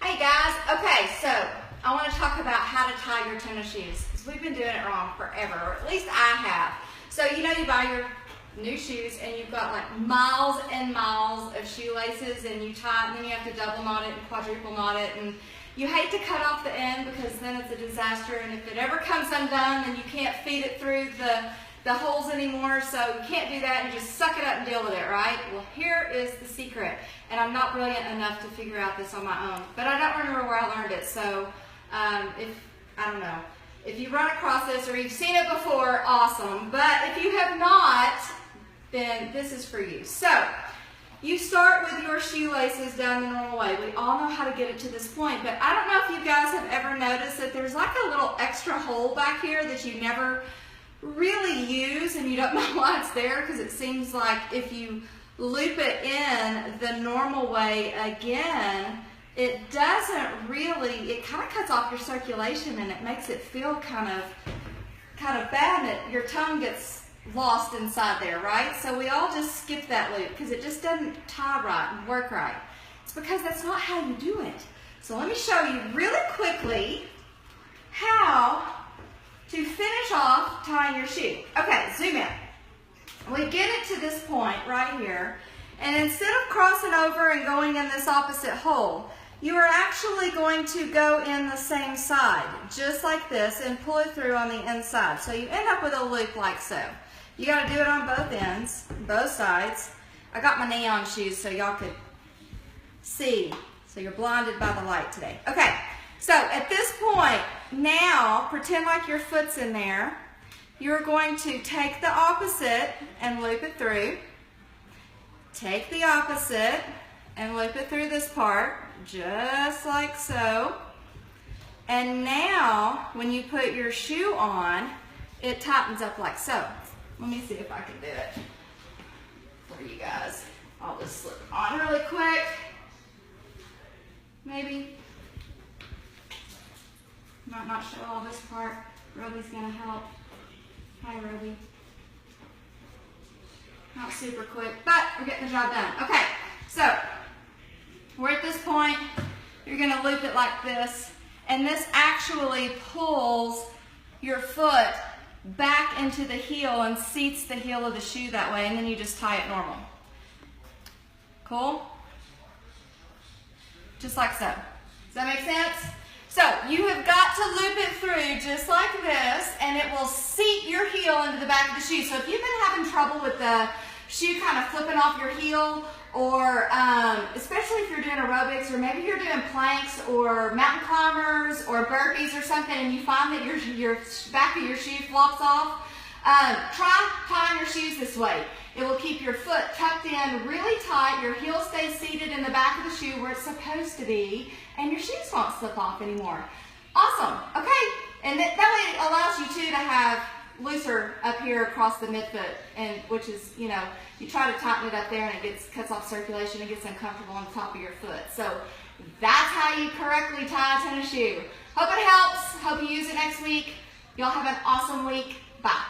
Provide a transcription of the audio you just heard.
Hey guys, okay, so I want to talk about how to tie your tennis shoes because we've been doing it wrong forever, or at least I have. So you know you buy your new shoes and you've got like miles and miles of shoelaces and you tie it and then you have to double knot it and quadruple knot it and you hate to cut off the end because then it's a disaster and if it ever comes undone then you can't feed it through the holes anymore, so you can't do that and you just suck it up and deal with it, right? Well, here is the secret, and I'm not brilliant enough to figure out this on my own, but I don't remember where I learned it, so I don't know. If you run across this or you've seen it before, awesome, but if you have not, then this is for you. So, you start with your shoelaces down the normal way. We all know how to get it to this point, but I don't know if you guys have ever noticed that there's like a little extra hole back here that you never really use and you don't know why it's there, because it seems like if you loop it in the normal way again, it doesn't really, it kind of cuts off your circulation and it makes it feel kind of bad and your tongue gets lost inside there, right? So we all just skip that loop because it just doesn't tie right and work right. It's because that's not how you do it. So let me show you really quickly how to finish off tying your shoe. Okay, zoom in. We get it to this point right here, and instead of crossing over and going in this opposite hole, you are actually going to go in the same side, just like this, and pull it through on the inside. So you end up with a loop like so. You gotta do it on both ends, both sides. I got my neon shoes so y'all could see. So you're blinded by the light today. Okay, so at this point, now pretend like your foot's in there. You're going to take the opposite and loop it through. Take the opposite and loop it through this part, just like so. And now, when you put your shoe on, it tightens up like so. Let me see if I can do it for you guys. I'll just slip it on really quick. Maybe. Might not show all this part. Roby's gonna help. Hi, Roby. Not super quick, but we're getting the job done. Okay, so we're at this point. You're gonna loop it like this, and this actually pulls your foot back into the heel and seats the heel of the shoe that way, and then you just tie it normal. Cool? Just like so. Does that make sense? So you have got to loop it through just like this, and it will seat your heel into the back of the shoe. So if you've been having trouble with the shoe kind of flipping off your heel, or especially if you're doing aerobics, or maybe you're doing planks or mountain climbers or burpees or something, and you find that your back of your shoe flops off, try tying your shoes this way. It will keep your foot tucked in really tight, your heel stays seated in the back of the shoe where it's supposed to be, and your shoes won't slip off anymore. Awesome, okay, and that way it allows you too to have looser up here across the midfoot, and which is, you know, you try to tighten it up there and it cuts off circulation, it gets uncomfortable on the top of your foot. So that's how you correctly tie a tennis shoe. Hope it helps, hope you use it next week. Y'all have an awesome week, bye.